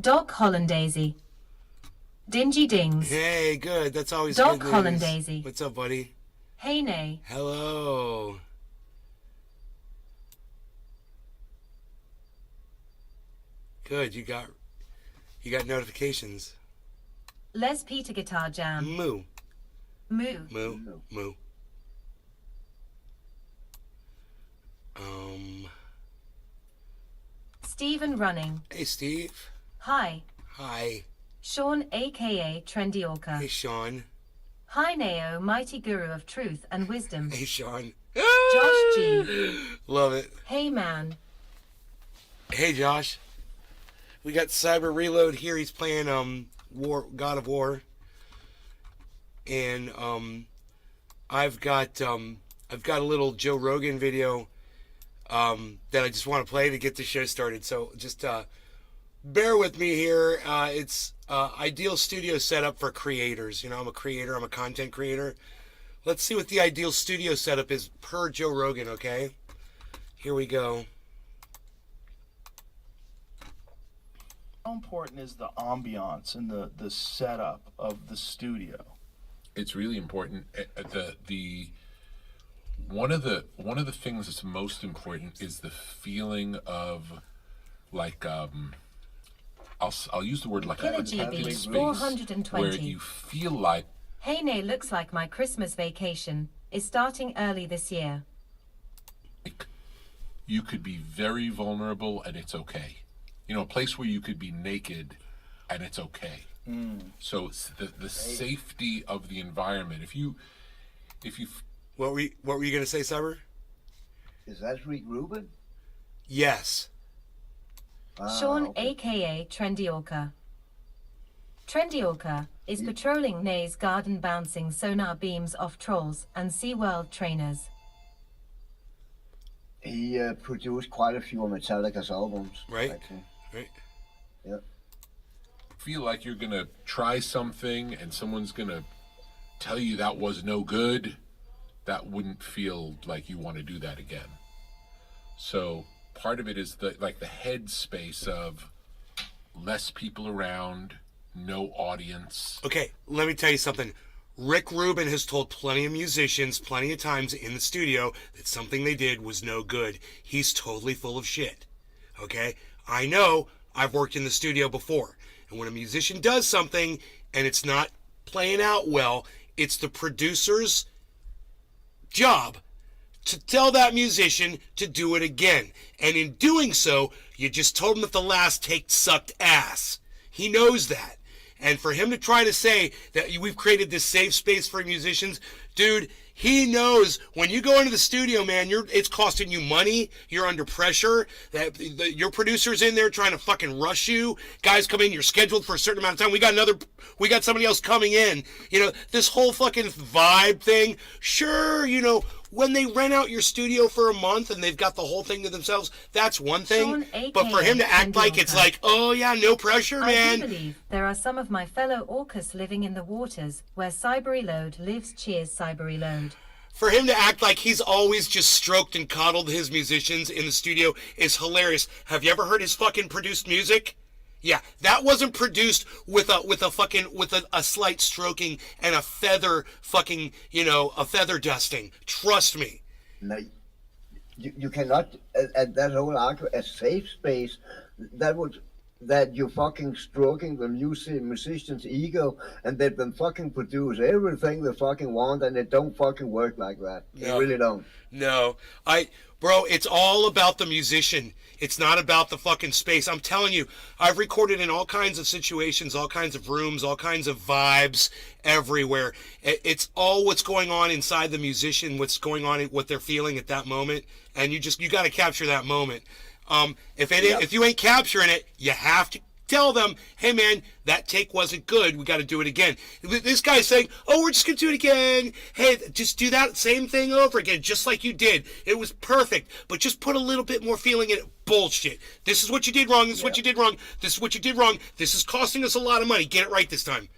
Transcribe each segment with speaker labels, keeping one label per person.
Speaker 1: Doc Hollandaisy. Dingy Dings.
Speaker 2: Hey, good. That's always
Speaker 1: Doc
Speaker 2: good news.
Speaker 1: Hollandaisy.
Speaker 2: What's up, buddy?
Speaker 1: Hey nay.
Speaker 2: Hello. Good. You got notifications.
Speaker 1: Les Peter Guitar Jam.
Speaker 2: Moo.
Speaker 1: Moo.
Speaker 2: Moo. Moo.
Speaker 1: Stephen Running.
Speaker 2: Hey, Steve.
Speaker 1: Hi.
Speaker 2: Hi.
Speaker 1: Sean aka Trendy Orca.
Speaker 2: Hey, Sean.
Speaker 1: Hi Nao, mighty guru of truth and wisdom.
Speaker 2: Hey, Sean.
Speaker 1: Josh G.
Speaker 2: Love it.
Speaker 1: Hey man.
Speaker 2: Hey, Josh. We got Cyber Reload here. He's playing God of War. And I've got a little Joe Rogan video that I just want to play to get the show started. So just bear with me here. It's ideal studio setup for creators. You know, I'm a creator. I'm a content creator. Let's see what the ideal studio setup is per Joe Rogan, okay? Here we go.
Speaker 3: How important is the ambiance and the setup of the studio?
Speaker 4: It's really important. The one of the things that's most important is the feeling of like I'll use the word like
Speaker 1: Killer
Speaker 4: a
Speaker 1: GB,
Speaker 4: protected space
Speaker 1: 420.
Speaker 4: where you feel like
Speaker 1: Hey nay, looks like my Christmas vacation is starting early this year.
Speaker 4: you could be very vulnerable and it's okay. You know, a place where you could be naked and it's okay. So it's the safety of the environment. If you
Speaker 2: What were you gonna say, Cyber?
Speaker 5: Is that Rick Rubin?
Speaker 2: Yes.
Speaker 1: Sean
Speaker 5: Okay.
Speaker 1: aka Trendy Orca. Trendy Orca is patrolling Nay's garden bouncing sonar beams off trolls and SeaWorld trainers.
Speaker 5: He produced quite a few of Metallica's albums.
Speaker 2: Right.
Speaker 5: Actually.
Speaker 2: Right.
Speaker 5: Yep.
Speaker 4: feel like you're gonna try something and someone's gonna tell you that was no good, that wouldn't feel like you want to do that again. So part of it is the head space of less people around, no audience.
Speaker 2: Okay, let me tell you something. Rick Rubin has told plenty of musicians plenty of times in the studio that something they did was no good. He's totally full of shit. Okay? I know. I've worked in the studio before. And when a musician does something and it's not playing out well, it's the producer's job to tell that musician to do it again. And in doing so, you just told him that the last take sucked ass. He knows that. And for him to try to say that we've created this safe space for musicians, dude, he knows when you go into the studio, man, it's costing you money. You're under pressure. Your producer's in there trying to fucking rush you. Guys come in, you're scheduled for a certain amount of time. We got somebody else coming in. You know, this whole fucking vibe thing. Sure, you know, when they rent out your studio for a month and they've got the whole thing to themselves, that's one thing.
Speaker 1: Sean,
Speaker 2: But for him to act like it's like, oh yeah, no pressure,
Speaker 1: I do
Speaker 2: man.
Speaker 1: believe there are some of my fellow orcas living in the waters where Cybereload lives. Cheers, Cybereload.
Speaker 2: For him to act like he's always just stroked and coddled his musicians in the studio is hilarious. Have you ever heard his fucking produced music? Yeah, that wasn't produced with a slight stroking and a feather fucking, you know, a feather dusting. Trust me.
Speaker 5: No, you cannot, at that whole argument, a safe space, that you're fucking stroking the musician's ego and let them fucking produce everything they fucking want, and it don't fucking work like that. They
Speaker 2: No.
Speaker 5: really don't.
Speaker 2: No, bro, it's all about the musician. It's not about the fucking space. I'm telling you, I've recorded in all kinds of situations, all kinds of rooms, all kinds of vibes everywhere. It's all what's going on inside the musician, what's going on, what they're feeling at that moment, and you got to capture that moment. If you ain't capturing it, you have to tell them, hey man, that take wasn't good. We got to do it again. This guy's saying, oh, we're just going to do it again. Hey, just do that same thing over again, just like you did. It was perfect, but just put a little bit more feeling in it. Bullshit. This is what you did wrong. This is what you did wrong. This is what you did wrong. This is costing us a lot of money. Get it right this time.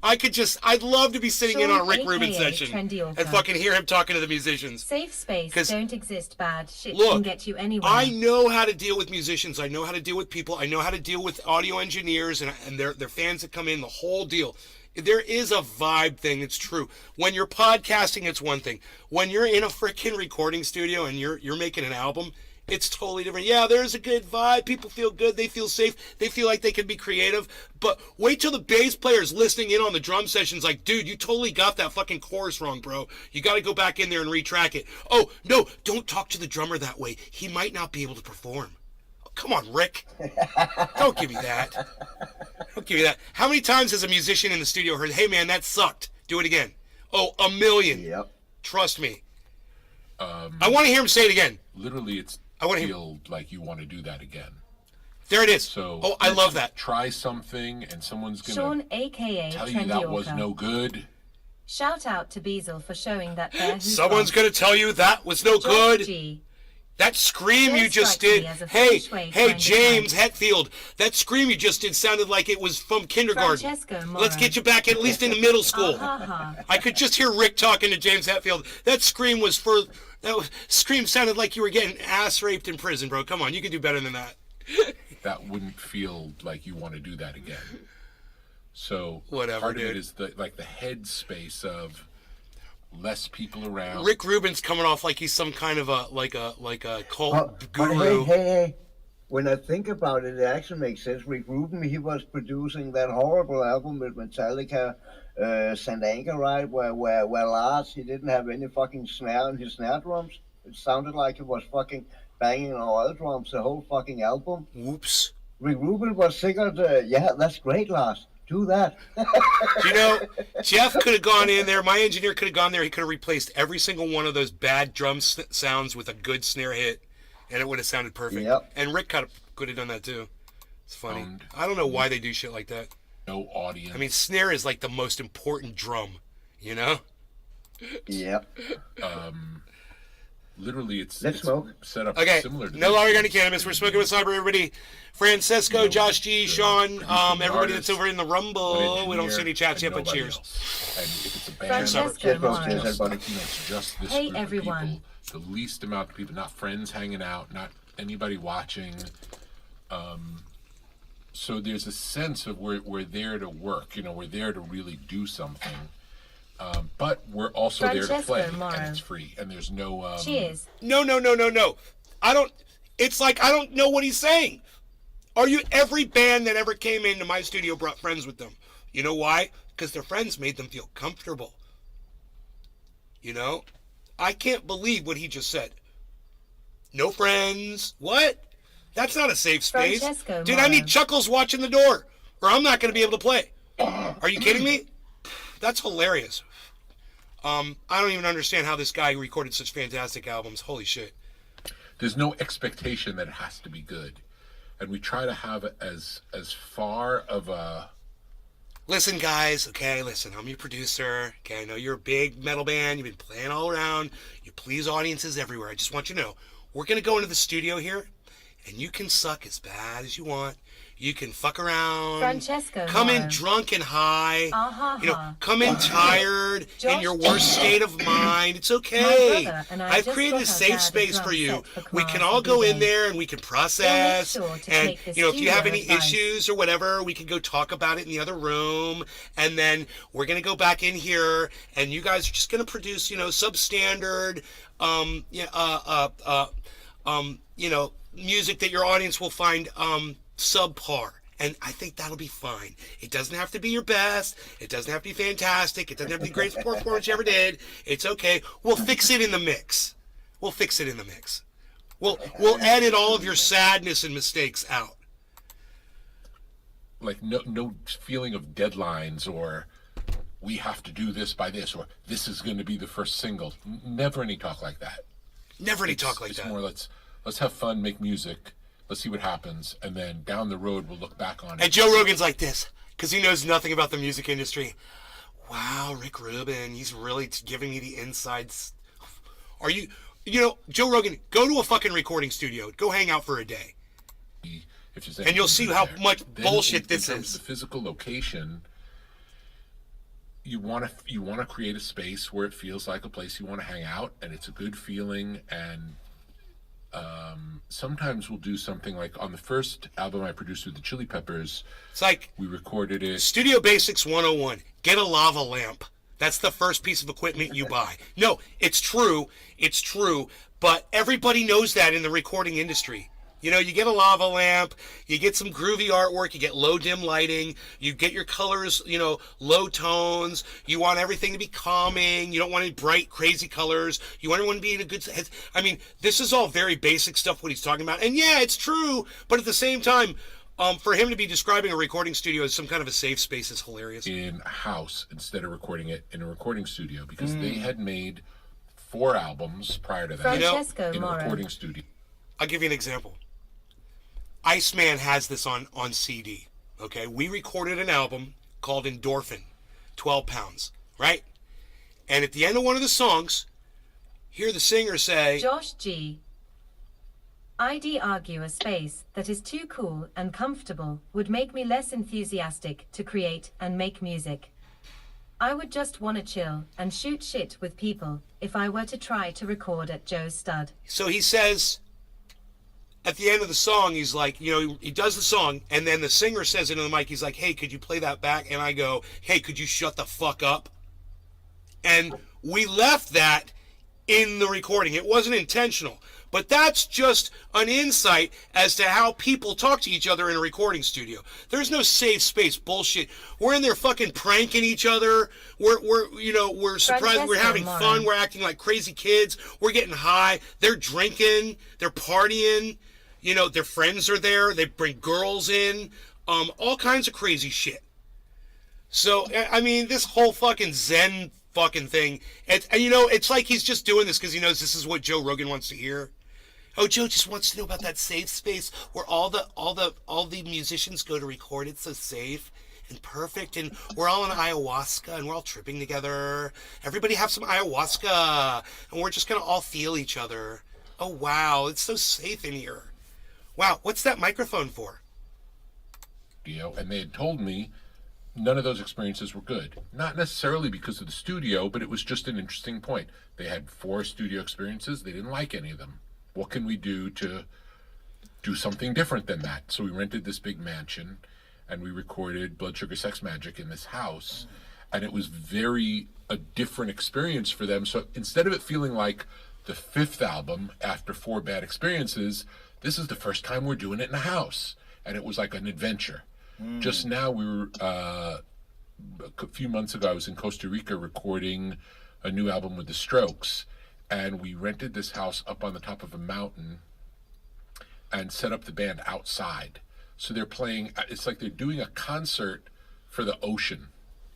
Speaker 2: I'd love to be sitting in
Speaker 1: Sean,
Speaker 2: on a Rick Rubin
Speaker 1: aka
Speaker 2: session
Speaker 1: Trendy
Speaker 2: and
Speaker 1: Orca.
Speaker 2: fucking hear him talking to the musicians.
Speaker 1: Safe space
Speaker 2: 'Cause-
Speaker 1: don't exist. Bad shit
Speaker 2: Look,
Speaker 1: can get you anywhere.
Speaker 2: I know how to deal with musicians. I know how to deal with people. I know how to deal with audio engineers and their fans that come in, the whole deal. There is a vibe thing. It's true. When you're podcasting, it's one thing. When you're in a freaking recording studio and you're making an album, it's totally different. Yeah, there's a good vibe. People feel good. They feel safe. They feel like they can be creative. But wait till the bass player's listening in on the drum sessions like, dude, you totally got that fucking chorus wrong, bro. You got to go back in there and retrack it. Oh, no, don't talk to the drummer that way. He might not be able to perform. Oh, come on, Rick. Don't give me that. Don't give me that. How many times has a musician in the studio heard, hey, man, that sucked. Do it again. Oh, a million.
Speaker 5: Yep.
Speaker 2: Trust me. I want to hear him say it again.
Speaker 4: Literally, it's
Speaker 2: I wanna hear-
Speaker 4: feel like you want to do that again.
Speaker 2: There it is.
Speaker 4: So
Speaker 2: oh, I love that.
Speaker 4: Try something, and someone's gonna
Speaker 1: Sean, aka
Speaker 4: tell you
Speaker 1: Trendy
Speaker 4: that was
Speaker 1: Orca.
Speaker 4: no good.
Speaker 1: Shout out to Beazle for showing that there. who's
Speaker 2: Someone's
Speaker 1: boss.
Speaker 2: going to tell you that was no
Speaker 1: Josh
Speaker 2: good.
Speaker 1: G.
Speaker 2: That scream you
Speaker 1: Just
Speaker 2: just
Speaker 1: strike me
Speaker 2: did.
Speaker 1: as a
Speaker 2: Hey,
Speaker 1: feng shui
Speaker 2: hey,
Speaker 1: kind of
Speaker 2: James
Speaker 1: guy.
Speaker 2: Hetfield. That scream you just did sounded like it was from kindergarten.
Speaker 1: Francesco Moro.
Speaker 2: Let's get you back at least in the middle school.
Speaker 1: Ha.
Speaker 2: I could just hear Rick talking to James Hetfield. That scream was for. Scream sounded like you were getting ass raped in prison, bro. Come on, you can do better than that.
Speaker 4: That wouldn't feel like you want to do that again. So
Speaker 2: Whatever,
Speaker 4: part
Speaker 2: dude.
Speaker 4: of it is the head space of less people around.
Speaker 2: Rick Rubin's coming off like he's some kind of a cult
Speaker 5: But
Speaker 2: guru.
Speaker 5: hey, when I think about it, it actually makes sense. Rick Rubin, he was producing that horrible album with Metallica, St. Anger, right? Where Lars, he didn't have any fucking snare in his snare drums. It sounded like he was fucking banging on oil drums the whole fucking album.
Speaker 2: Whoops.
Speaker 5: Rick Rubin was singing, yeah, that's great, Lars. Do that.
Speaker 2: You know, Jeff could have gone in there. My engineer could have gone there. He could have replaced every single one of those bad drum sounds with a good snare hit, and it would have sounded perfect.
Speaker 5: Yep.
Speaker 2: And Rick could have done that too. It's funny.
Speaker 4: And-
Speaker 2: I don't know why they do shit like that.
Speaker 4: No audience.
Speaker 2: I mean, snare is like the most important drum, you know?
Speaker 5: Yep.
Speaker 4: Literally, it's
Speaker 5: Let's smoke.
Speaker 4: set up
Speaker 2: Okay,
Speaker 4: similar to
Speaker 2: no
Speaker 4: this.
Speaker 2: longer any cannabis. We're smoking with Cyber, everybody. Francesco, Josh G, Sean, everybody
Speaker 4: artist,
Speaker 2: that's over in the
Speaker 4: an
Speaker 2: Rumble. We don't
Speaker 4: engineer,
Speaker 2: see any chats
Speaker 4: and
Speaker 2: yet, but
Speaker 4: nobody
Speaker 2: cheers.
Speaker 4: else. And if it's a band,
Speaker 1: Francesco
Speaker 5: Cheers, bro.
Speaker 1: Moro.
Speaker 5: Cheers, everybody.
Speaker 4: it's just this
Speaker 1: Hey,
Speaker 4: group of
Speaker 1: everyone.
Speaker 4: people, the least amount of people, not friends hanging out, not anybody watching. So there's a sense of we're there to work, we're there to really do something. But we're also there to
Speaker 1: Francesco
Speaker 4: play,
Speaker 1: Moro.
Speaker 4: and it's free, and there's no.
Speaker 1: Cheers.
Speaker 2: No. It's like I don't know what he's saying. Every band that ever came into my studio brought friends with them. You know why? Because their friends made them feel comfortable. You know? I can't believe what he just said. No friends. What? That's not a safe space.
Speaker 1: Francesco
Speaker 2: Dude, I
Speaker 1: Moro.
Speaker 2: need Chuckles watching the door, or I'm not going to be able to play. Are you kidding me? That's hilarious. I don't even understand how this guy recorded such fantastic albums. Holy shit.
Speaker 4: There's no expectation that it has to be good, and we try to have it as far of a.
Speaker 2: Listen, guys, okay, listen, I'm your producer. Okay, I know you're a big metal band. You've been playing all around. You please audiences everywhere. I just want you to know, we're going to go into the studio here, and you can suck as bad as you want. You can fuck around.
Speaker 1: Francesco
Speaker 2: Come in
Speaker 1: Moro.
Speaker 2: drunk and high.
Speaker 1: Uh-huh.
Speaker 2: Come in tired, in
Speaker 1: Josh
Speaker 2: your
Speaker 1: G.
Speaker 2: worst state of mind. It's okay.
Speaker 1: My brother and I
Speaker 2: I've
Speaker 1: just
Speaker 2: created
Speaker 1: got
Speaker 2: a
Speaker 1: our
Speaker 2: safe
Speaker 1: dad a
Speaker 2: space
Speaker 1: drum
Speaker 2: for you.
Speaker 1: set for
Speaker 2: We
Speaker 1: class
Speaker 2: can all
Speaker 1: every
Speaker 2: go in
Speaker 1: day.
Speaker 2: there and we can process.
Speaker 1: We'll make sure to
Speaker 2: And,
Speaker 1: take the
Speaker 2: if you have
Speaker 1: studio
Speaker 2: any
Speaker 1: advice.
Speaker 2: issues or whatever, we can go talk about it in the other room. And then we're going to go back in here and you guys are just going to produce, substandard, music that your audience will find subpar. And I think that'll be fine. It doesn't have to be your best. It doesn't have to be fantastic. It doesn't have to be the greatest performance you ever did. It's okay. We'll fix it in the mix. We'll edit all of your sadness and mistakes out.
Speaker 4: Like no feeling of deadlines or we have to do this by this or this is going to be the first single. Never any talk like that.
Speaker 2: Never any talk like
Speaker 4: It's
Speaker 2: that.
Speaker 4: more let's have fun, make music, let's see what happens, and then down the road we'll look back on it.
Speaker 2: And Joe Rogan's like this because he knows nothing about the music industry. Wow, Rick Rubin, he's really giving me the insides. Are you, Joe Rogan, go to a fucking recording studio. Go hang out for a day.
Speaker 4: If there's
Speaker 2: And you'll see
Speaker 4: anything
Speaker 2: how
Speaker 4: there.
Speaker 2: much
Speaker 4: Then
Speaker 2: bullshit
Speaker 4: in
Speaker 2: this
Speaker 4: terms
Speaker 2: is.
Speaker 4: of the physical location, you want to create a space where it feels like a place you want to hang out, and it's a good feeling. And sometimes we'll do something like on the first album I produced with the Chili Peppers.
Speaker 2: It's like
Speaker 4: We recorded it.
Speaker 2: Studio Basics 101. Get a lava lamp. That's the first piece of equipment you buy. No, it's true. It's true. But everybody knows that in the recording industry. You know, you get a lava lamp, you get some groovy artwork, you get low dim lighting, you get your colors, you know, low tones, you want everything to be calming, you don't want any bright, crazy colors, you want everyone to be in a good... I mean, this is all very basic stuff, what he's talking about. And yeah, it's true, but at the same time, for him to be describing a recording studio as some kind of a safe space is hilarious.
Speaker 4: In a house instead of recording it in a recording studio, because they had made 4 albums prior to that
Speaker 1: Francesco
Speaker 4: in a
Speaker 1: Moro.
Speaker 4: recording studio.
Speaker 2: I'll give you an example. Iceman has this on CD, okay? We recorded an album called Endorphin, 12 Pounds, right? And at the end of one of the songs, hear the singer say,
Speaker 1: Josh G. I'd argue a space that is too cool and comfortable would make me less enthusiastic to create and make music. I would just want to chill and shoot shit with people if I were to try to record at Joe's Stud.
Speaker 2: so he says, at the end of the song, he's like, you know, he does the song, and then the singer says into the mic, he's like, hey, could you play that back? And I go, hey, could you shut the fuck up? And we left that in the recording. It wasn't intentional. But that's just an insight as to how people talk to each other in a recording studio. There's no safe space bullshit. We're in there fucking pranking each other. We're surprised. We're having fun. We're acting like crazy kids. We're getting high. They're drinking. They're partying. You know, their friends are there. They bring girls in. All kinds of crazy shit. So, I mean, this whole fucking Zen fucking thing, and you know, it's like he's just doing this because he knows this is what Joe Rogan wants to hear. Oh, Joe just wants to know about that safe space where all the musicians go to record. It's so safe and perfect, and we're all in ayahuasca and we're all tripping together. Everybody have some ayahuasca, and we're just gonna all feel each other. Oh wow, it's so safe in here. Wow, what's that microphone for?
Speaker 4: And they had told me none of those experiences were good. Not necessarily because of the studio, but it was just an interesting point. They had 4 studio experiences. They didn't like any of them. What can we do to do something different than that? So we rented this big mansion and we recorded Blood Sugar Sex Magic in this house. And it was a different experience for them. So instead of it feeling like the 5th album after 4 bad experiences, this is the first time we're doing it in a house. And it was like an adventure. Just now, we were a few months ago, I was in Costa Rica recording a new album with the Strokes, and we rented this house up on the top of a mountain and set up the band outside. So they're playing, it's like they're doing a concert for the ocean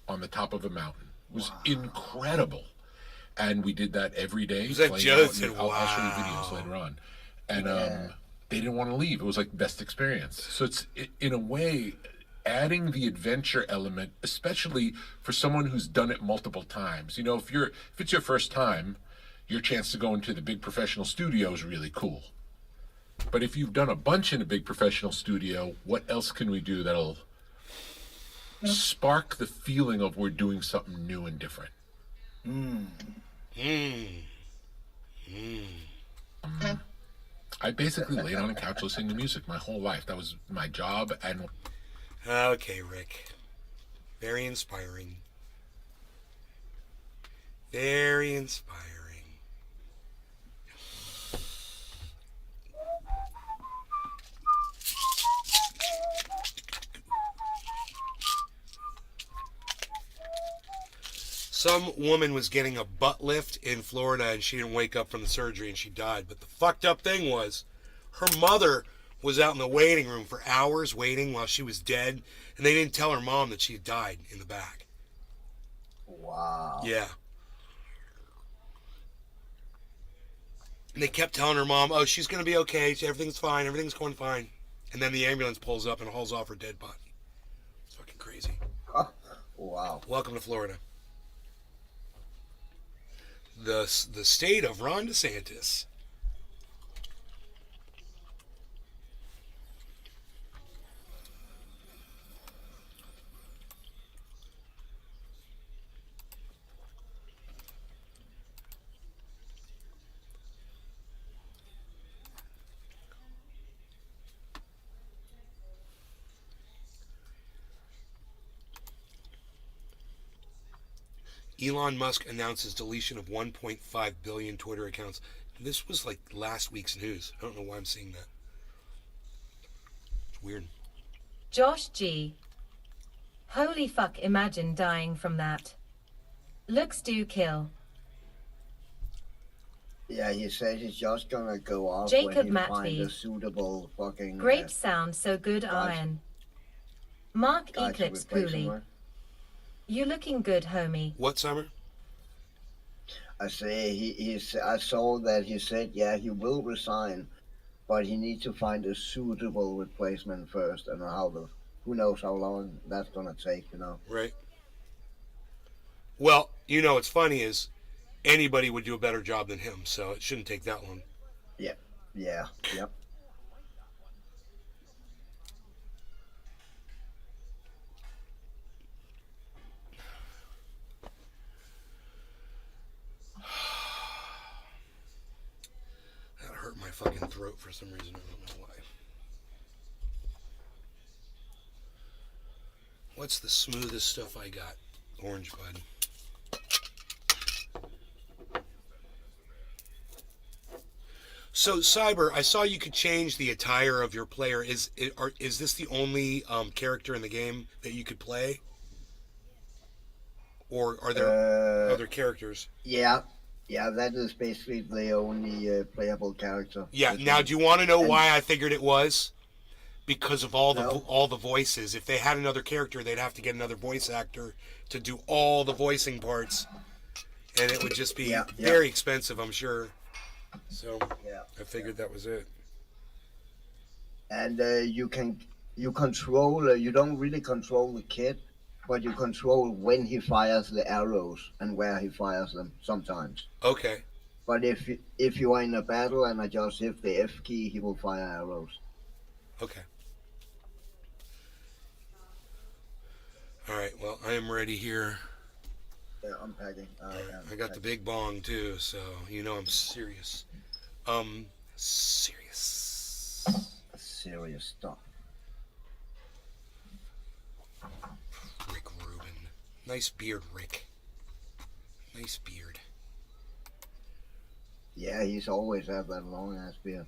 Speaker 4: on the top of a mountain. It was incredible. And we did that every day.
Speaker 2: Was that
Speaker 4: playing
Speaker 2: Joe
Speaker 4: out,
Speaker 2: said,
Speaker 4: I'll show you
Speaker 2: wow.
Speaker 4: videos later on. And they didn't want to leave. It was like the best experience. So it's, in a way, adding the adventure element, especially for someone who's done it multiple times. You know, if it's your first time, your chance to go into the big professional studio is really cool. But if you've done a bunch in a big professional studio, what else can we do that'll spark the feeling of we're doing something new and different? I basically laid on a couch listening to music my whole life. That was my job. And
Speaker 2: Okay, Rick. Very inspiring. Very inspiring. Some woman was getting a butt lift in Florida and she didn't wake up from the surgery and she died. But the fucked up thing was her mother was out in the waiting room for hours waiting while she was dead, and they didn't tell her mom that she had died in the back.
Speaker 5: Wow.
Speaker 2: Yeah. And they kept telling her mom, oh, she's going to be okay. Everything's fine. Everything's going fine. And then the ambulance pulls up and hauls off her dead body. It's fucking crazy.
Speaker 5: Wow.
Speaker 2: Welcome to Florida. The state of Ron DeSantis. Elon Musk announces deletion of 1.5 billion Twitter accounts. This was like last week's news. I don't know why I'm seeing that. It's weird.
Speaker 1: Josh G. Holy fuck, imagine dying from that. Looks do kill.
Speaker 5: Yeah, he said he's just gonna go off
Speaker 1: Jacob
Speaker 5: when he
Speaker 1: Matvey.
Speaker 5: find a suitable fucking
Speaker 1: Grapes sound so good,
Speaker 5: guys.
Speaker 1: Iron. Mark
Speaker 5: guy to
Speaker 1: Eclipse
Speaker 5: replace him
Speaker 1: Pooley.
Speaker 5: with.
Speaker 1: You looking good, homie.
Speaker 2: What, Summer?
Speaker 5: I say I saw that he said he will resign, but he needs to find a suitable replacement first, and who knows how long that's gonna take,
Speaker 2: Right. Well, what's funny is anybody would do a better job than him, so it shouldn't take that long.
Speaker 5: Yep.
Speaker 2: That hurt my fucking throat for some reason. I don't know why. What's the smoothest stuff I got? Orange bud. So, Cyber, I saw you could change the attire of your player. Is this the only character in the game that you could play? Or are there other characters?
Speaker 5: Yeah, that is basically the only playable character.
Speaker 2: Yeah. Now, do you want to know
Speaker 5: And-
Speaker 2: why I figured it was? Because of all
Speaker 5: No.
Speaker 2: the voices. If they had another character, they'd have to get another voice actor to do all the voicing parts, and it would just be
Speaker 5: Yeah.
Speaker 2: very expensive, I'm sure. So
Speaker 5: Yeah.
Speaker 2: I figured that was it.
Speaker 5: And you control. You don't really control the kid, but you control when he fires the arrows and where he fires them sometimes.
Speaker 2: Okay.
Speaker 5: But if you are in a battle and I just hit the F key, he will fire arrows.
Speaker 2: Okay. All right. Well, I am ready here.
Speaker 5: Yeah, I'm packing.
Speaker 2: I got the big bong too, so I'm serious. Serious.
Speaker 5: serious stuff.
Speaker 2: Rick Rubin. Nice beard, Rick. Nice beard.
Speaker 5: Yeah, he's always had that long ass beard.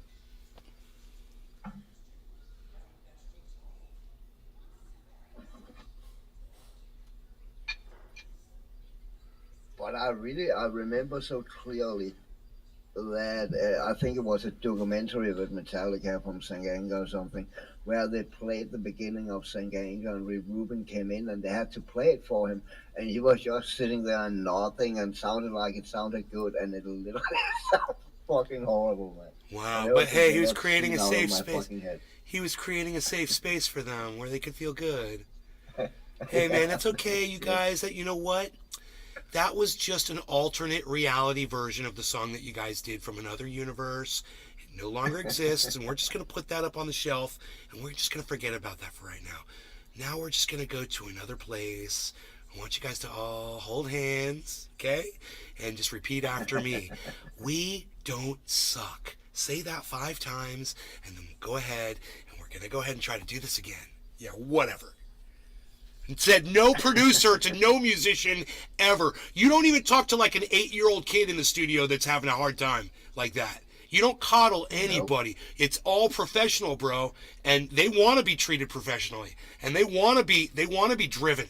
Speaker 5: But I remember so clearly that I think it was a documentary with Metallica from Sanganga or something, where they played the beginning of Sanganga and Rick Rubin came in and they had to play it for him, and he was just sitting there and nodding and sounded like it sounded good, and it literally sounded fucking horrible, man.
Speaker 2: Wow, but hey, he was creating a safe
Speaker 5: space.
Speaker 2: space. He was creating a safe space for them where they could feel good. Hey, man, it's okay, you guys. That, you know what? That was just an alternate reality version of the song that you guys did from another universe. It no longer exists, and we're just going to put that up on the shelf, and we're just going to forget about that for right now. Now we're just going to go to another place. I want you guys to all hold hands, okay? And just repeat after me. We don't suck. Say that 5 times, and then go ahead, and we're going to go ahead and try to do this again. Yeah, whatever. And said no producer to no musician ever. You don't even talk to like an 8-year-old kid in the studio that's having a hard time like that. You don't coddle anybody. Nope. It's all professional, bro. And they want to be treated professionally. And they want to be driven.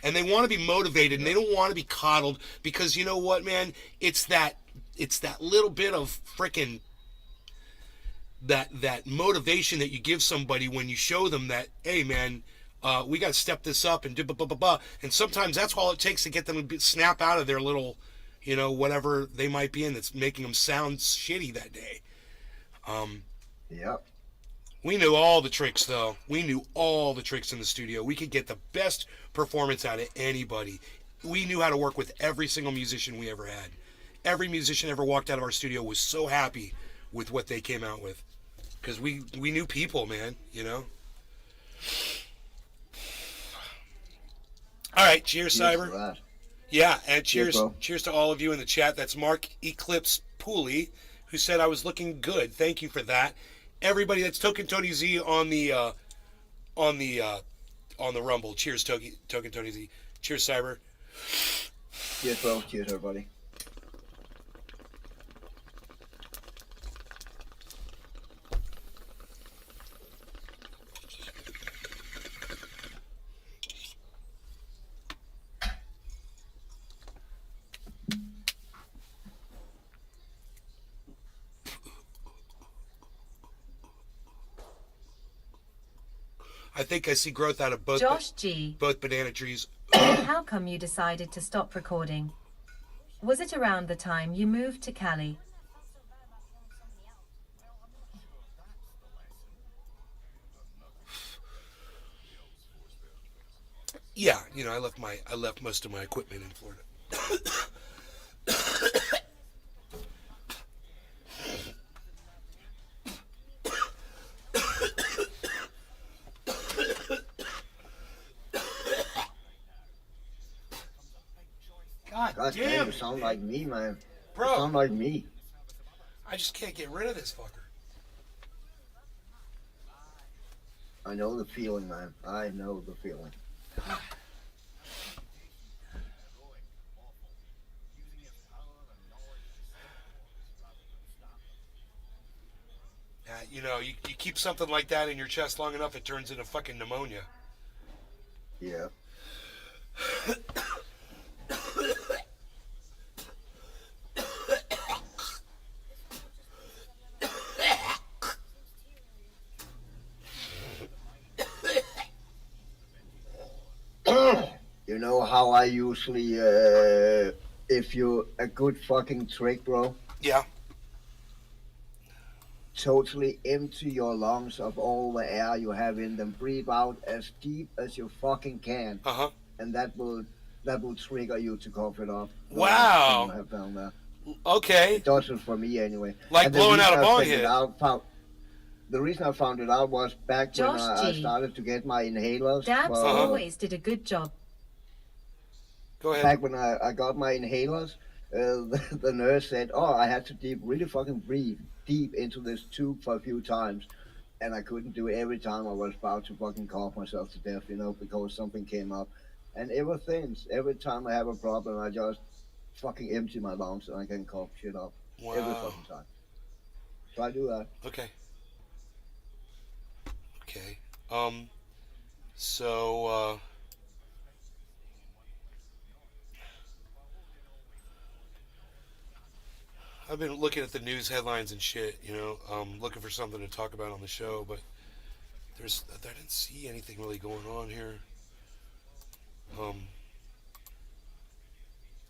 Speaker 2: And they want to be motivated, and they don't want to be coddled, because you know what, man? It's that little bit of frickin' that motivation that you give somebody when you show them that, hey, man, we got to step this up and do blah, blah, blah, blah. And sometimes that's all it takes to get them to snap out of their little, whatever they might be in that's making them sound shitty that day.
Speaker 5: Yep.
Speaker 2: We knew all the tricks, though. We knew all the tricks in the studio. We could get the best performance out of anybody. We knew how to work with every single musician we ever had. Every musician ever walked out of our studio was so happy with what they came out with. Because we knew people, man, All right, cheers, Cyber. Yeah, and cheers to all of you in the chat. That's Mark Eclipse Pooley, who said I was looking good. Thank you for that. Everybody, that's Token Tony Z on the Rumble. Cheers, Token Tony Z. Cheers, Cyber.
Speaker 5: Cheers, bro. Cheers, everybody.
Speaker 2: I think I see growth out of both
Speaker 1: Josh G.
Speaker 2: both banana trees.
Speaker 1: How come you decided to stop recording? Was it around the time you moved to Cali?
Speaker 2: Yeah, you know, I left most of my equipment in Florida. God
Speaker 5: God damn,
Speaker 2: damn,
Speaker 5: you sound like me, man. You
Speaker 2: bro!
Speaker 5: sound like me.
Speaker 2: I just can't get rid of this fucker.
Speaker 5: I know the feeling, man. I know the feeling.
Speaker 2: You know, you keep something like that in your chest long enough, it turns into fucking pneumonia.
Speaker 5: Yeah. You know how I usually, if you a good fucking trick, bro,
Speaker 2: Yeah.
Speaker 5: totally empty your lungs of all the air you have in them. Breathe out as deep as you fucking can,
Speaker 2: Uh-huh.
Speaker 5: and that will trigger you to cough it up.
Speaker 2: Wow.
Speaker 5: I have found that.
Speaker 2: Okay.
Speaker 5: It does it for me anyway.
Speaker 2: Like
Speaker 5: And the
Speaker 2: blowing out
Speaker 5: reason
Speaker 2: a
Speaker 5: I
Speaker 2: bong
Speaker 5: figured
Speaker 2: hit.
Speaker 5: the reason I found it out was back when
Speaker 1: Josh
Speaker 5: I
Speaker 1: G.
Speaker 5: started to get my inhalers.
Speaker 1: Dabs
Speaker 5: for-
Speaker 1: always did a good job.
Speaker 2: Go ahead.
Speaker 5: Back when I got my inhalers, the nurse said, "Oh, I had to really fucking breathe deep into this tube for a few times, and I couldn't do it every time I was about to fucking cough myself to death, you know, because something came up. And ever since, every time I have a problem, I just fucking empty my lungs and I can cough shit up every
Speaker 2: Wow.
Speaker 5: fucking time. So I do that.
Speaker 2: Okay. Okay. So, I've been looking at the news headlines and shit, you know, looking for something to talk about on the show, but I didn't see anything really going on here.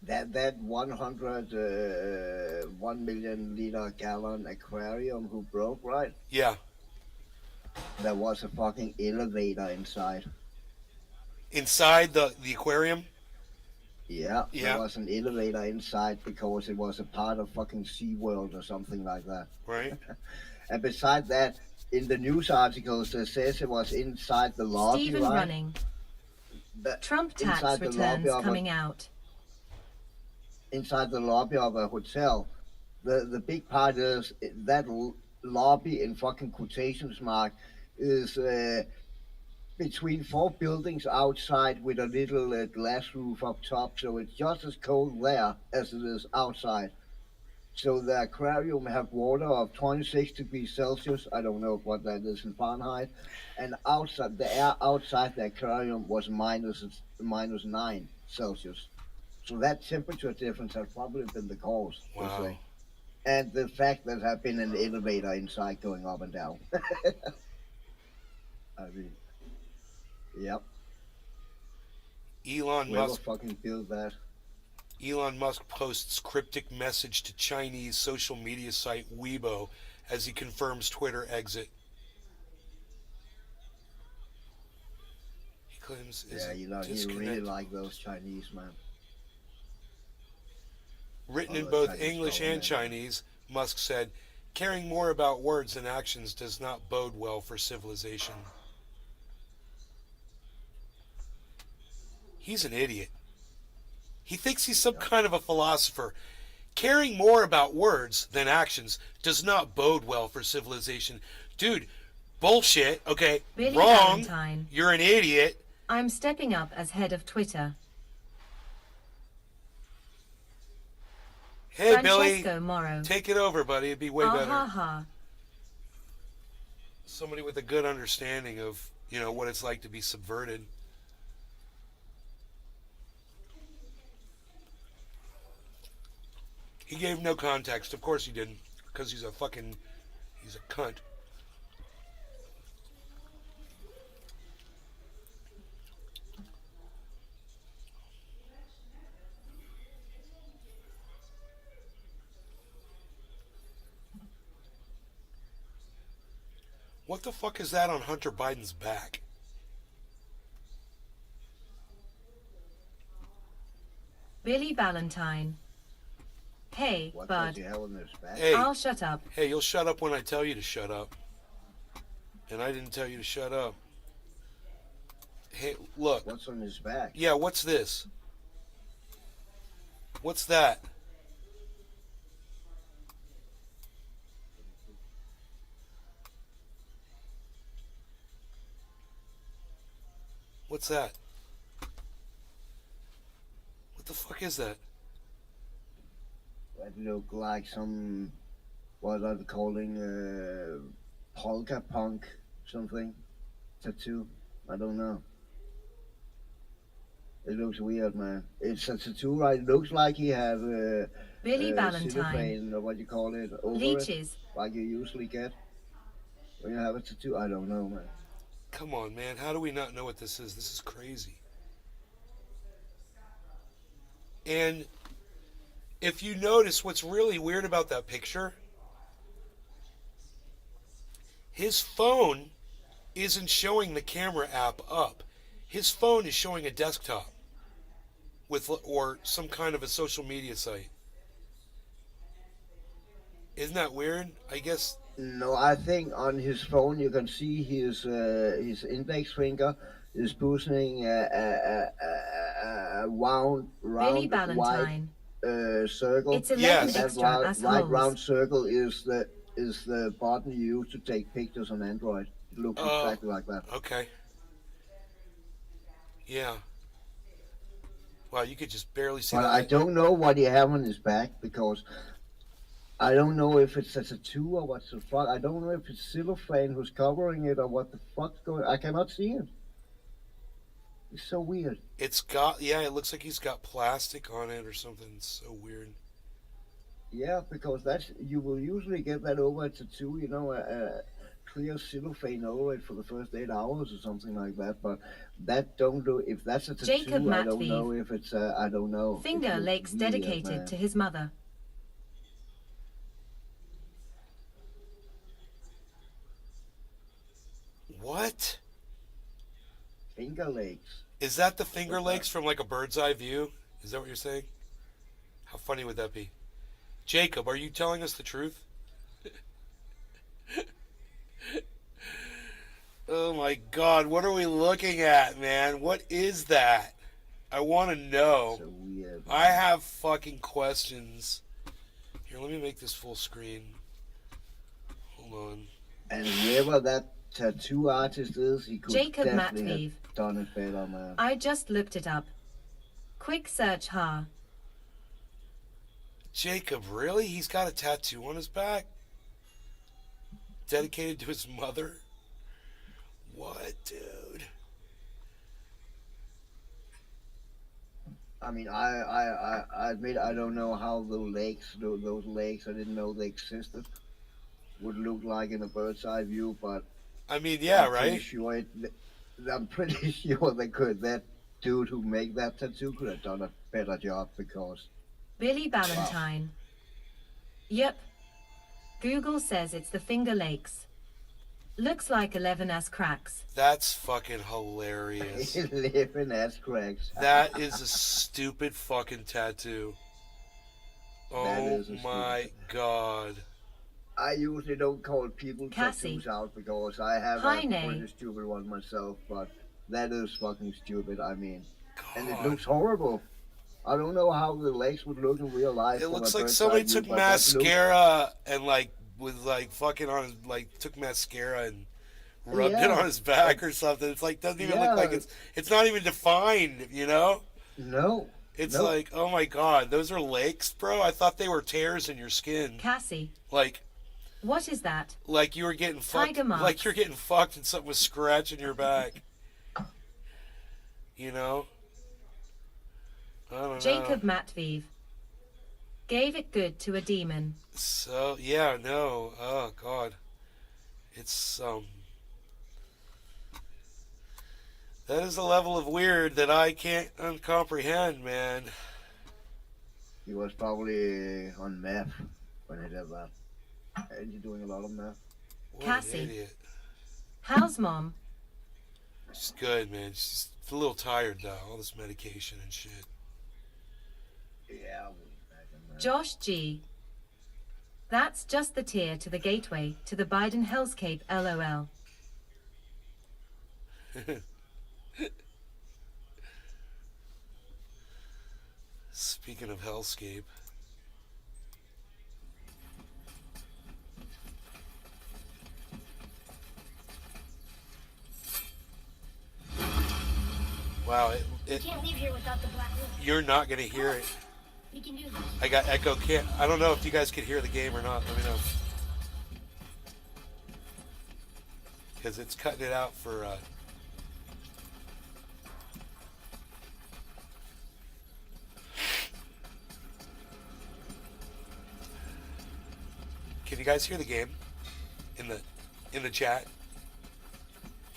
Speaker 5: That 1 million liter gallon aquarium who broke, right?
Speaker 2: Yeah.
Speaker 5: There was a fucking elevator inside.
Speaker 2: Inside the aquarium?
Speaker 5: Yeah,
Speaker 2: Yeah.
Speaker 5: there was an elevator inside because it was a part of fucking SeaWorld or something like that.
Speaker 2: Right?
Speaker 5: And beside that, in the news articles, it says it was inside the lobby,
Speaker 1: Stephen
Speaker 5: right?
Speaker 1: running.
Speaker 5: The-
Speaker 1: Trump tax
Speaker 5: inside the
Speaker 1: returns
Speaker 5: lobby of
Speaker 1: coming out.
Speaker 5: inside the lobby of a hotel. The big part is that lobby in fucking quotations mark is between 4 buildings outside with a little glass roof up top, so it's just as cold there as it is outside. So the aquarium have water of 26 degrees Celsius. I don't know what that is in Fahrenheit. And outside, the air outside the aquarium was minus 9 Celsius. So that temperature difference has probably been the cause. they
Speaker 2: Wow.
Speaker 5: say. And the fact that there have been an elevator inside going up and down. I mean, yep.
Speaker 2: Elon
Speaker 5: Whoever
Speaker 2: Musk
Speaker 5: fucking built that.
Speaker 2: Elon Musk posts cryptic message to Chinese social media site Weibo as he confirms Twitter exit. He claims
Speaker 5: Yeah, you know, he really like those Chinese, man.
Speaker 2: Written
Speaker 5: Oh,
Speaker 2: in
Speaker 5: the
Speaker 2: both
Speaker 5: Chinese
Speaker 2: English and
Speaker 5: government.
Speaker 2: Chinese, Musk said, caring more about words than actions does not bode well for civilization. He's an idiot. He thinks he's some kind of a philosopher. Caring more about words than actions does not bode well for civilization. Dude, bullshit. Okay,
Speaker 1: Billy
Speaker 2: wrong.
Speaker 1: Valentine.
Speaker 2: You're an idiot.
Speaker 1: I'm stepping up as head of Twitter.
Speaker 2: Hey, Billy,
Speaker 1: Francesco Moro.
Speaker 2: take it over, buddy. It'd be way
Speaker 1: Ah
Speaker 2: better.
Speaker 1: ha ha.
Speaker 2: Somebody with a good understanding of, what it's like to be subverted. He gave no context. Of course he didn't, because he's a cunt. What the fuck is that on Hunter Biden's back?
Speaker 1: Billy Valentine. Hey,
Speaker 5: What
Speaker 1: bud.
Speaker 5: does he have on his back?
Speaker 2: Hey,
Speaker 1: I'll shut up.
Speaker 2: hey, you'll shut up when I tell you to shut up. And I didn't tell you to shut up. Hey, look.
Speaker 5: What's on his back?
Speaker 2: Yeah, what's this? What's that? What's that? What the fuck is that?
Speaker 5: That look like some, what are they calling, polka punk something? Tattoo? I don't know. It looks weird, man. It's a tattoo, right? It looks like he have
Speaker 1: Billy
Speaker 5: cellophane,
Speaker 1: Valentine.
Speaker 5: or what you call it, over it,
Speaker 1: Leeches.
Speaker 5: like you usually get when you have a tattoo. I don't know, man.
Speaker 2: Come on, man. How do we not know what this is? This is crazy. And if you notice what's really weird about that picture, his phone isn't showing the camera app up. His phone is showing a desktop or some kind of a social media site. Isn't that weird? I guess.
Speaker 5: No, I think on his phone you can see his index finger is pushing a round
Speaker 1: Billy
Speaker 5: white
Speaker 1: Valentine.
Speaker 5: circle.
Speaker 1: It's 11
Speaker 2: Yes.
Speaker 5: That
Speaker 1: extra
Speaker 5: round,
Speaker 1: as
Speaker 5: white
Speaker 1: holes.
Speaker 5: round circle is the button you use to take pictures on Android. It looks exactly like that.
Speaker 2: Okay. Yeah. Wow, you could just barely see
Speaker 5: But
Speaker 2: that.
Speaker 5: I don't know what he have on his back because I don't know if it's a tattoo or what's the fuck. I don't know if it's cellophane who's covering it or what the fuck's going. I cannot see it. It's so weird.
Speaker 2: It looks like he's got plastic on it or something. It's so weird.
Speaker 5: Yeah, because you will usually get that over a tattoo, a clear cellophane over it for the first 8 hours or something like that. But that don't do. If that's a tattoo,
Speaker 1: Jacob
Speaker 5: I don't
Speaker 1: Matthew.
Speaker 5: know if it's. I don't know.
Speaker 1: Finger
Speaker 5: It looks
Speaker 1: Lakes
Speaker 5: weird,
Speaker 1: dedicated
Speaker 5: man.
Speaker 1: to his mother.
Speaker 2: What?
Speaker 5: Finger Lakes.
Speaker 2: Is that the Finger
Speaker 5: What's that?
Speaker 2: Lakes from like a bird's eye view? Is that what you're saying? How funny would that be? Jacob, are you telling us the truth? Oh my god, what are we looking at, man? What is that? I want to know.
Speaker 5: So weird.
Speaker 2: I have fucking questions. Here, let me make this full screen. Hold on.
Speaker 5: And whoever that tattoo artist is, he could
Speaker 1: Jacob
Speaker 5: definitely
Speaker 1: Matveev.
Speaker 5: have done it better, man.
Speaker 1: I just looked it up. Quick search ha.
Speaker 2: Jacob, really? He's got a tattoo on his back? Dedicated to his mother? What, dude?
Speaker 5: I mean, I admit I don't know how those legs, I didn't know they existed, would look like in a bird's eye view, but
Speaker 2: I mean, yeah,
Speaker 5: I'm pretty
Speaker 2: right?
Speaker 5: sure I'm pretty sure that dude who made that tattoo could have done a better job because
Speaker 1: Billy Valentine. Yep. Google says it's the Finger Lakes. Looks like 11 as cracks.
Speaker 2: That's fucking hilarious.
Speaker 5: 11 ass cracks.
Speaker 2: That is a stupid fucking tattoo.
Speaker 5: That
Speaker 2: Oh
Speaker 5: is a
Speaker 2: my
Speaker 5: stupid-
Speaker 2: god.
Speaker 5: I usually don't call people
Speaker 1: Cassie.
Speaker 5: tattoos out because I have
Speaker 1: Hi,
Speaker 5: a
Speaker 1: Nay.
Speaker 5: pretty stupid one myself, but that is fucking stupid, I mean. And it
Speaker 2: God.
Speaker 5: looks horrible. I don't know how the legs would look in real life.
Speaker 2: It
Speaker 5: from
Speaker 2: looks
Speaker 5: a
Speaker 2: like
Speaker 5: bird's
Speaker 2: somebody
Speaker 5: eye view,
Speaker 2: took
Speaker 5: but that looks-
Speaker 2: mascara and fucking on his, took mascara and rubbed it
Speaker 5: Yeah.
Speaker 2: on his back or something. It's like doesn't even
Speaker 5: Yeah.
Speaker 2: look like it's not even defined, you know?
Speaker 5: No,
Speaker 2: It's
Speaker 5: Nope.
Speaker 2: like, oh my god, those are lakes, bro? I thought they were tears in your skin.
Speaker 1: Cassie,
Speaker 2: Like
Speaker 1: what is that?
Speaker 2: you were getting fucked.
Speaker 1: Tiger marks.
Speaker 2: Like you're getting fucked and something was scratching your back. You know? I don't know.
Speaker 1: Jacob Matviv. Gave it good to a demon.
Speaker 2: So, yeah, no. Oh, God. It's, that is a level of weird that I can't comprehend, man.
Speaker 5: He was probably on meth when he did that. And you're doing a lot of meth.
Speaker 2: What
Speaker 1: Cassie.
Speaker 2: an idiot.
Speaker 1: How's mom?
Speaker 2: She's good, man. She's a little tired, though. All this medication and shit.
Speaker 5: Yeah, I would imagine that.
Speaker 1: Josh G. That's just the tier to the gateway to the Biden hellscape, lol.
Speaker 2: Speaking of hellscape. Wow,
Speaker 6: Can't leave here without the black room.
Speaker 2: you're not going to hear it.
Speaker 6: We can do this.
Speaker 2: I got echo. I don't know if you guys could hear the game or not. Let me know. Because it's cutting it out for... Can you guys hear the game in the chat?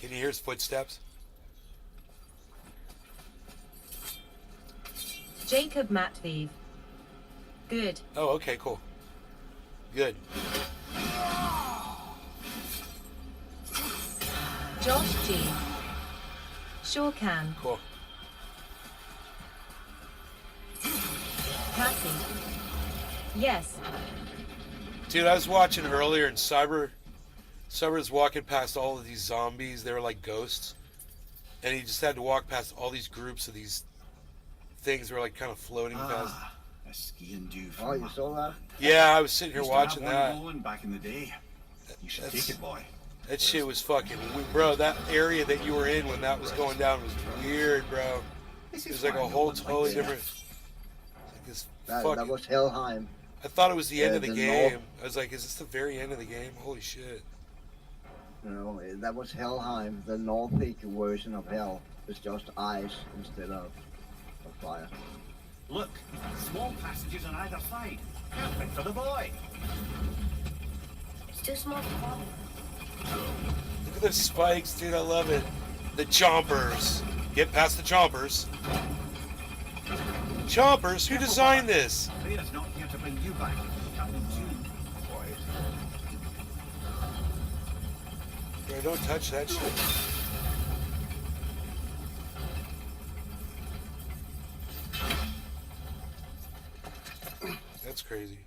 Speaker 2: Can you hear his footsteps?
Speaker 1: Jacob Matviv. Good.
Speaker 2: Oh, okay, cool. Good.
Speaker 1: Josh G. Sure can.
Speaker 2: Cool.
Speaker 1: Cassie. Yes.
Speaker 2: Dude, I was watching earlier and Cyber was walking past all of these zombies. They were like ghosts. And he just had to walk past all these groups of these things that were like kind of floating past.
Speaker 7: A ski and do
Speaker 5: Oh, you saw that?
Speaker 2: Yeah, I was sitting here
Speaker 7: Used to have
Speaker 2: watching
Speaker 7: one
Speaker 2: that.
Speaker 7: rolling back in the day. You should
Speaker 2: That's-
Speaker 7: take it, boy.
Speaker 2: That shit was fucking bro, that area that you were in when that was going down was weird, bro.
Speaker 7: This
Speaker 2: It
Speaker 7: is
Speaker 2: was like
Speaker 7: why
Speaker 2: a
Speaker 7: no
Speaker 2: whole
Speaker 7: one
Speaker 2: totally
Speaker 7: likes
Speaker 2: different...
Speaker 7: death.
Speaker 2: Like this
Speaker 5: That
Speaker 2: fucking...
Speaker 5: was Helheim.
Speaker 2: I thought it was the end
Speaker 5: Yeah,
Speaker 2: of the
Speaker 5: the
Speaker 2: game.
Speaker 5: North-
Speaker 2: I was like, is this the very end of the game? Holy shit.
Speaker 5: You know, that was Helheim, the Nordic version of hell. It's just ice instead of fire.
Speaker 7: Look, small passages on either side. Perfect for the boy.
Speaker 6: It's too small for Father.
Speaker 2: Look at those spikes, dude. I love it. The chompers. Get past the chompers. Chompers? Who designed this?
Speaker 7: Freya's not here to bring you back. Captain June, boy.
Speaker 2: Bro, don't touch that shit. That's crazy.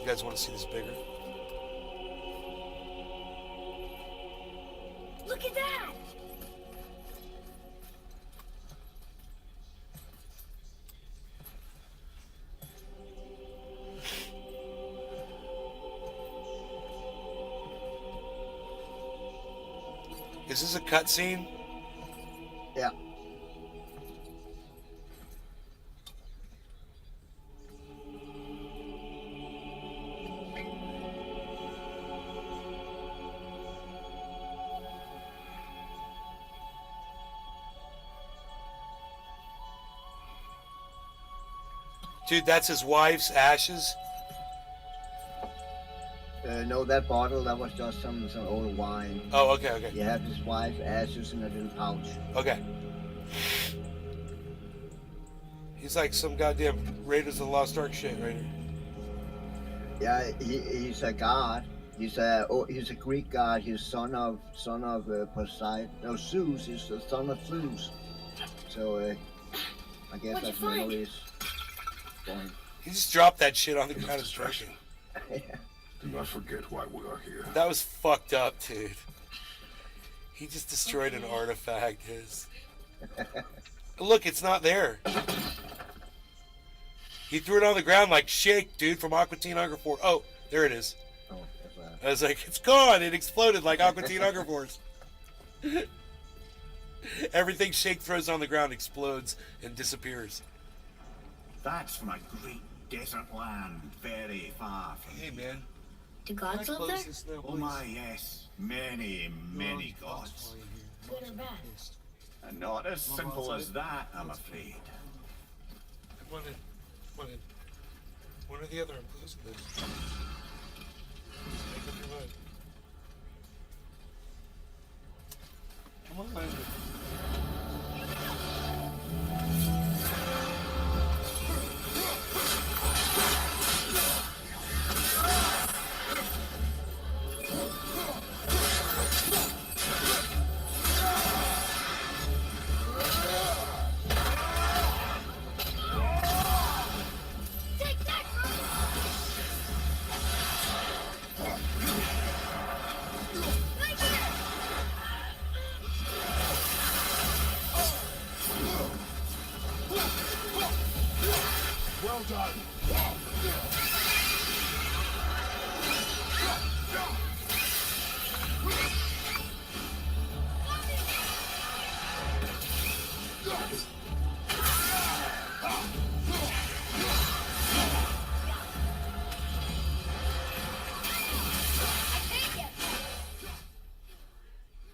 Speaker 2: You guys want to see this bigger?
Speaker 6: Look at that!
Speaker 2: Is this a cutscene?
Speaker 5: Yeah.
Speaker 2: Dude, that's his wife's ashes?
Speaker 5: No, that bottle, that was just some old wine.
Speaker 2: Oh, okay, okay.
Speaker 5: He had his wife's ashes in a little pouch.
Speaker 2: Okay. He's like some goddamn Raiders of the Lost Ark shit right here.
Speaker 5: Yeah, he's a god. He's a Greek god. He's son of Poseidon. No, Zeus. He's the son of Zeus. So I guess
Speaker 6: What'd you
Speaker 5: that's
Speaker 6: find?
Speaker 5: memories for him.
Speaker 2: He just dropped that shit on the ground and struck it.
Speaker 8: Do not forget why we are here.
Speaker 2: That was fucked up, dude. He just destroyed an artifact. Look, it's not there. He threw it on the ground like Shake, dude, from Aqua Teen Hunger Force. Oh, there it is.
Speaker 5: Oh, that's
Speaker 2: I was like, it's gone. It exploded like Aqua Teen Hunger Force. Everything Shake throws on the ground explodes and disappears.
Speaker 7: That's from a great desert land very far from
Speaker 2: Hey,
Speaker 7: here.
Speaker 2: man.
Speaker 6: Do gods live there?
Speaker 2: This now,
Speaker 7: Oh
Speaker 2: please?
Speaker 7: my, yes. Many, many gods.
Speaker 6: Good or bad?
Speaker 7: And not as simple as that, I'm afraid.
Speaker 2: Come on in. Come on in. One or the other. I'm closing this. Make up your mind. Come on, Landon.
Speaker 6: Take that, right here!
Speaker 8: Well done.
Speaker 6: Take it!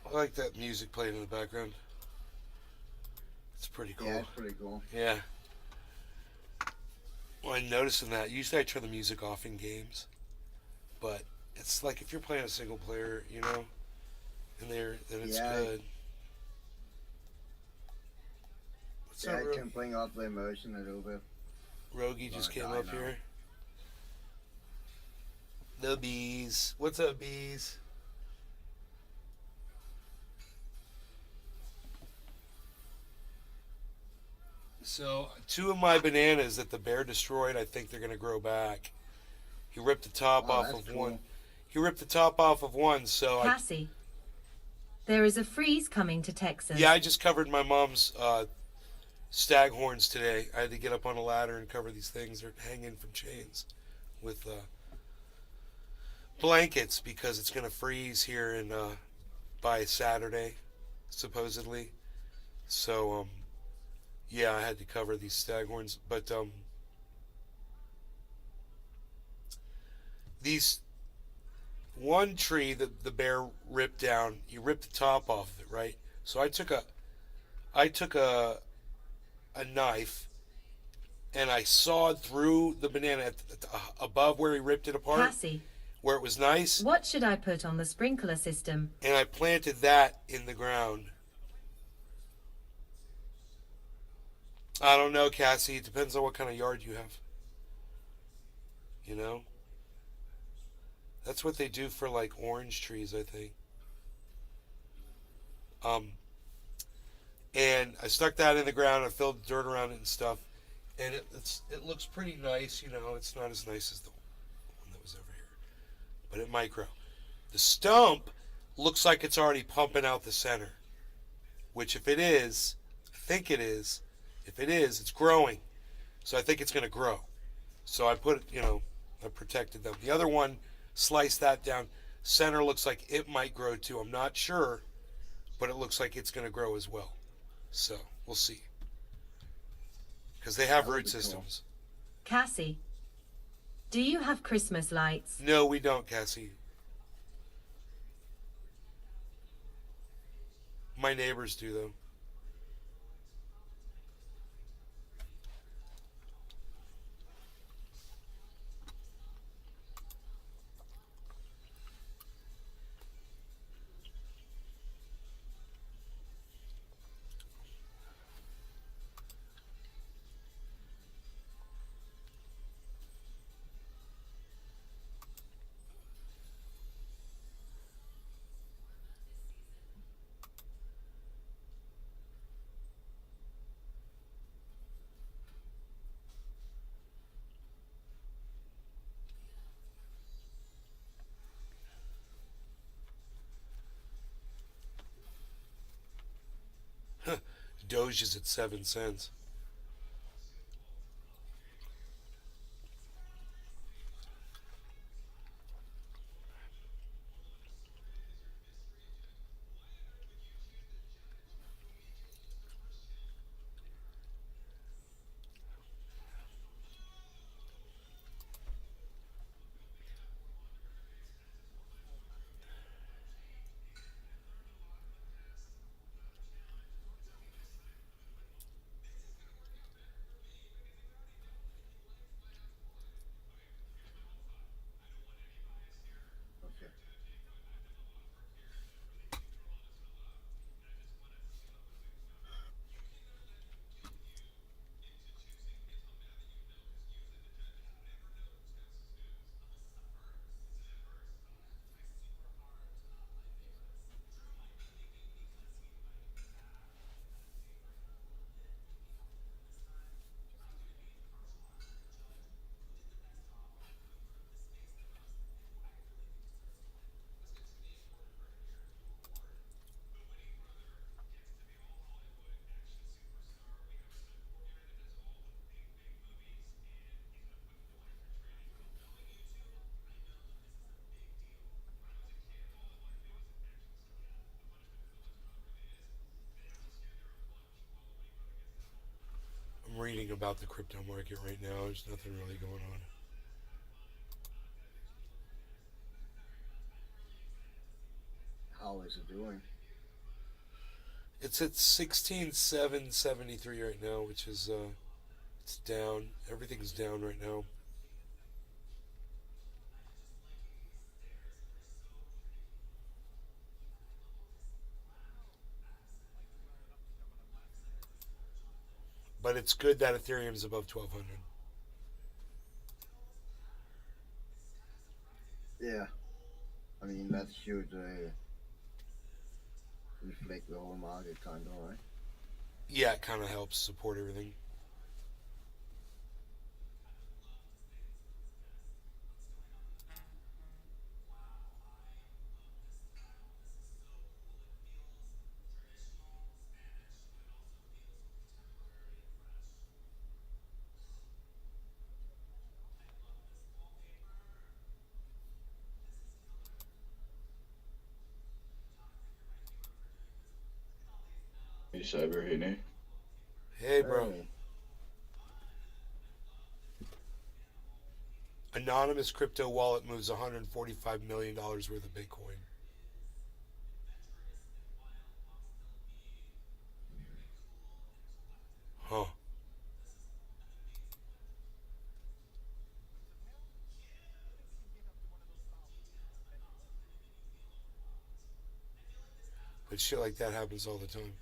Speaker 2: I like that music playing in the background. It's pretty cool.
Speaker 5: Yeah, it's pretty cool.
Speaker 2: Yeah. Well, I'm noticing that. Usually I turn the music off in games. But it's like if you're playing a single player, you know, in there, then it's
Speaker 5: Yeah.
Speaker 2: good. What's
Speaker 5: Yeah,
Speaker 2: up,
Speaker 5: it can bring up the emotion a little bit.
Speaker 2: Rogie just came
Speaker 5: I
Speaker 2: up
Speaker 5: know.
Speaker 2: here. The bees. What's up, bees? So, two of my bananas that the bear destroyed, I think they're going to grow back. He ripped the top
Speaker 5: Oh,
Speaker 2: off
Speaker 5: that's
Speaker 2: of
Speaker 5: cool.
Speaker 2: one. He ripped the top off of one, so
Speaker 1: Cassie, there is a freeze coming to Texas.
Speaker 2: I just covered my mom's staghorns today. I had to get up on a ladder and cover these things. They're hanging from chains with blankets because it's going to freeze here in by Saturday, supposedly. So, yeah, I had to cover these staghorns. But these one tree that the bear ripped down, he ripped the top off of it, right? So I took a knife and I sawed through the banana above where he ripped it apart,
Speaker 1: Cassie,
Speaker 2: where it was nice,
Speaker 1: what should I put on the sprinkler system?
Speaker 2: and I planted that in the ground. I don't know, Cassie. It depends on what kind of yard you have. You know? That's what they do for like orange trees, I think. And I stuck that in the ground. I filled dirt around it and stuff, and it looks pretty nice. You know, it's not as nice as the one that was over here, but it might grow. The stump looks like it's already pumping out the center, which if it is, I think it is. If it is, it's growing, so I think it's going to grow. So I put, I protected them. The other one, sliced that down. Center looks like it might grow too. I'm not sure, but it looks like it's going to grow as well. So we'll see. Because they have
Speaker 5: That would
Speaker 2: root
Speaker 5: be cool.
Speaker 2: systems.
Speaker 1: Cassie, do you have Christmas lights?
Speaker 2: No, we don't, Cassie. My neighbors do, though. Doge is at 7 cents. nothing about the crypto market right now. There's nothing really going on.
Speaker 5: How is it doing?
Speaker 2: It's at 16,773 right now, which is it's down. Everything's down right now. But it's good that Ethereum's above 1,200.
Speaker 5: Yeah. I mean, that should reflect the whole market, kind of, right?
Speaker 2: Yeah, it kind of helps support everything.
Speaker 9: Hey, Cyber, hey, Nate.
Speaker 2: Hey, bro.
Speaker 5: Hey.
Speaker 2: Anonymous crypto wallet moves $145 million worth of Bitcoin. Huh. But shit like that happens all the time.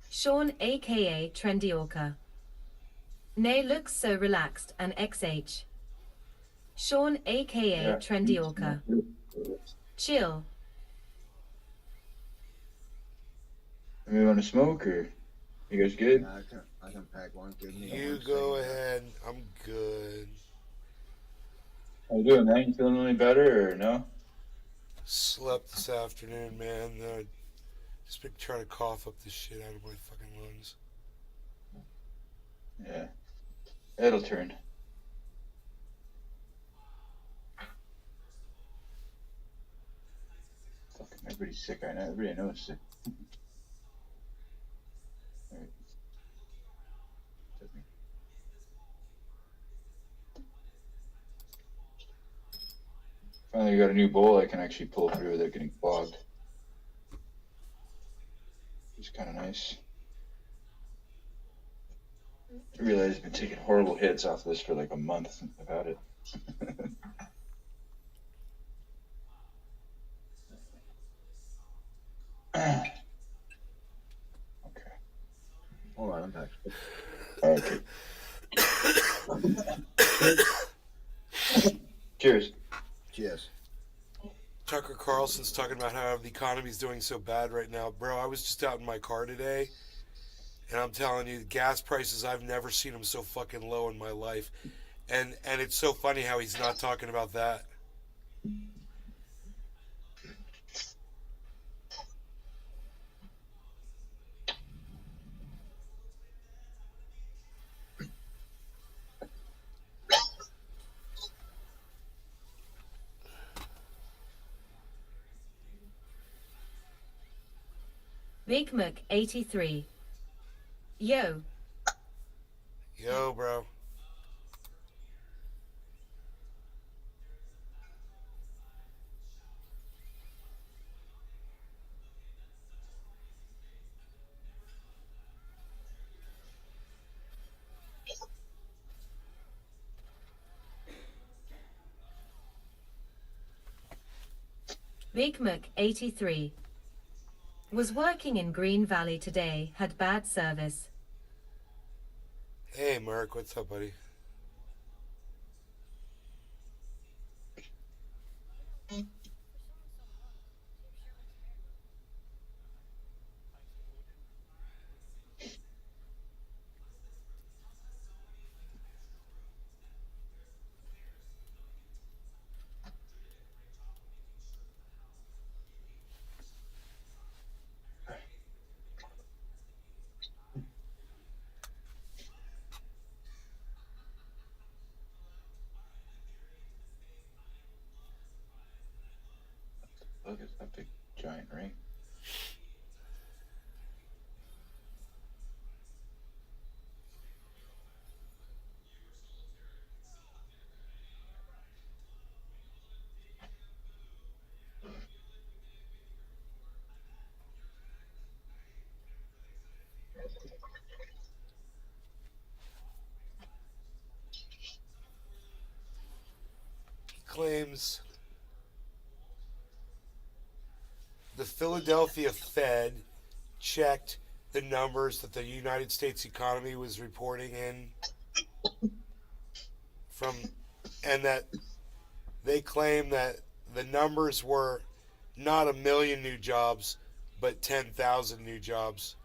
Speaker 1: Sean aka Trendy Orca. Nay looks so relaxed and XH. Sean aka Trendy Orca. Chill.
Speaker 9: We want to smoke, or you guys good?
Speaker 5: Yeah, I can pack one. Give me
Speaker 2: You
Speaker 5: one
Speaker 2: go
Speaker 5: second.
Speaker 2: ahead. I'm good.
Speaker 9: How you doing, man? You feeling any better, or no?
Speaker 2: Slept this afternoon, man. Just been trying to cough up the shit out of my fucking lungs.
Speaker 9: Yeah. It'll turn. Fucking everybody's sick right now. Everybody knows sick. Alright. Took me. Finally got a new bowl I can actually pull through without getting clogged. It's kind of nice. I realize I've been taking horrible hits off this for like a month since I've had it. Okay.
Speaker 5: All right, I'm back.
Speaker 9: Okay. Cheers.
Speaker 5: Cheers.
Speaker 2: Tucker Carlson's talking about how the economy's doing so bad right now. Bro, I was just out in my car today, and I'm telling you, gas prices, I've never seen them so fucking low in my life. And it's so funny how he's not talking about that.
Speaker 1: Big Mac 83. Yo.
Speaker 2: Yo, bro.
Speaker 1: Big Mac 83. Was working in Green Valley today, had bad service.
Speaker 2: Hey, Mark, what's up, buddy? claims the Philadelphia Fed checked the numbers that the United States economy was reporting in from, and that they claim that the numbers were not 1 million new jobs, but 10,000 new jobs.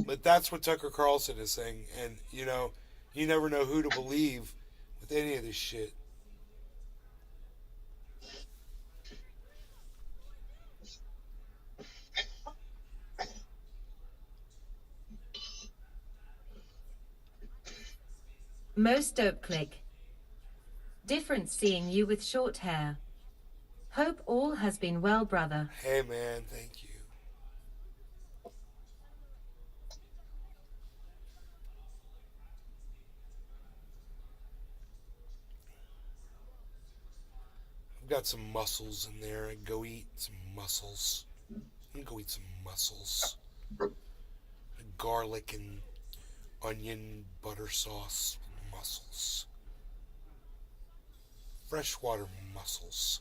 Speaker 2: But that's what Tucker Carlson is saying, and you know, you never know who to believe with any of this shit.
Speaker 1: Most dope click. Different seeing you with short hair. Hope all has been well, brother.
Speaker 2: Hey man, thank you. I've got some mussels in there. I go eat some mussels. I'm gonna go eat some mussels. Garlic and onion butter sauce mussels. Freshwater mussels.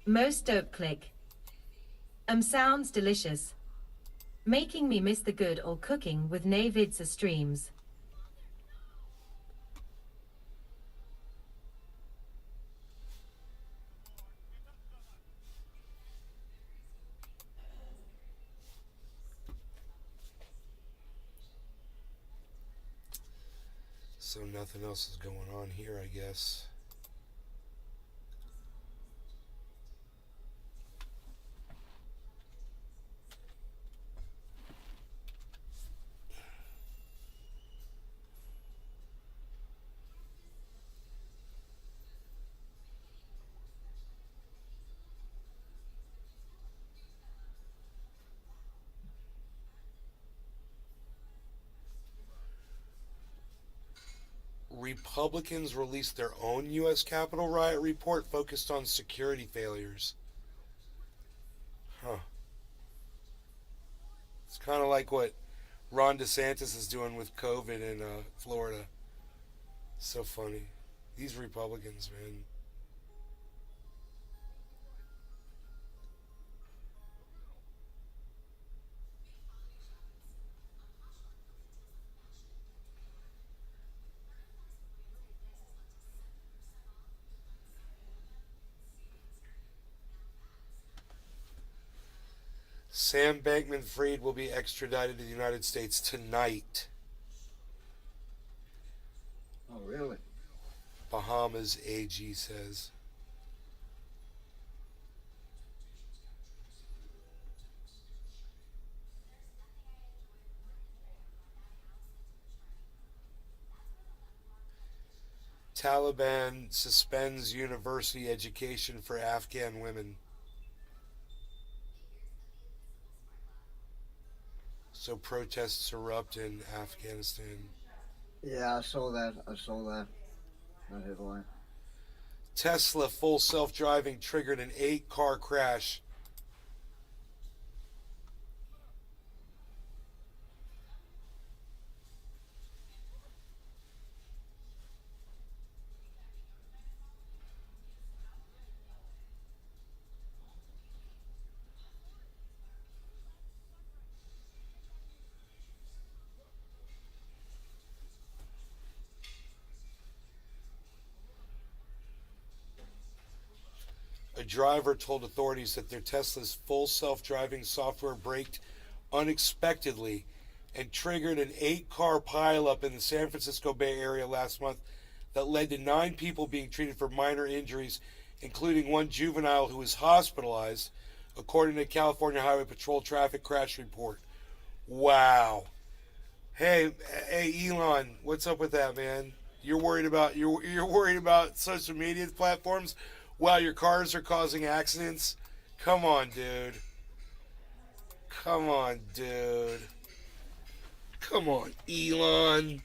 Speaker 1: Most dope click. Sounds delicious. Making me miss the good old cooking with Navidsa streams.
Speaker 2: So nothing else is going on here, I guess. Republicans released their own U.S. Capitol riot report focused on security failures. Huh. It's kind of like what Ron DeSantis is doing with COVID in Florida. So funny. These Republicans, man. Sam Bankman-Fried will be extradited to the United States tonight.
Speaker 5: Oh, really?
Speaker 2: Bahamas AG says. Taliban suspends university education for Afghan women. So protests erupt in Afghanistan.
Speaker 5: Yeah, I saw that. That headline.
Speaker 2: Tesla full self-driving triggered an 8-car crash. A A driver told authorities that their Tesla's full self-driving software braked unexpectedly and triggered an 8-car pileup in the San Francisco Bay Area last month that led to 9 people being treated for minor injuries, including one juvenile who was hospitalized, according to California Highway Patrol traffic crash report. Wow. Hey, Elon, what's up with that, man? You're worried about social media platforms while your cars are causing accidents? Come on, dude. Come on, dude. Come on, Elon.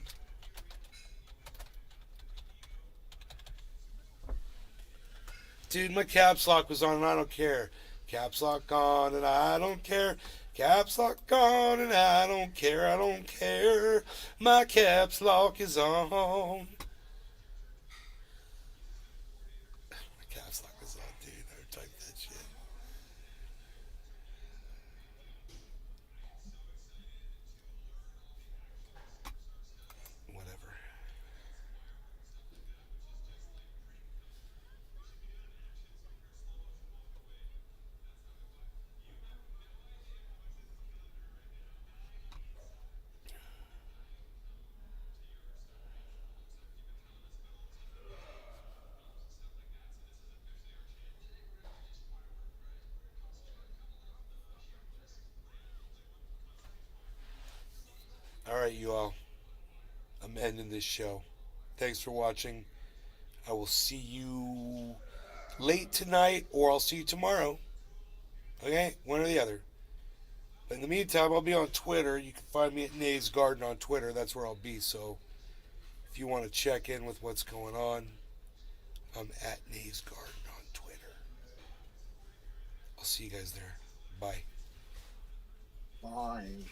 Speaker 2: Dude, my caps lock was on and I don't care. Caps lock on and I don't care. Caps lock on and I don't care. I don't care. My caps lock is on. My caps lock is on, dude. Never type that shit. Whatever. Alright, you all. I'm ending this show. Thanks for watching. I will see you late tonight, or I'll see you tomorrow. Okay? One or the other. But in the meantime, I'll be on Twitter. You can find me at Nays Garden on Twitter. That's where I'll be. So if you want to check in with what's going on, I'm at Nays Garden on Twitter. I'll see you guys there. Bye.
Speaker 5: Bye.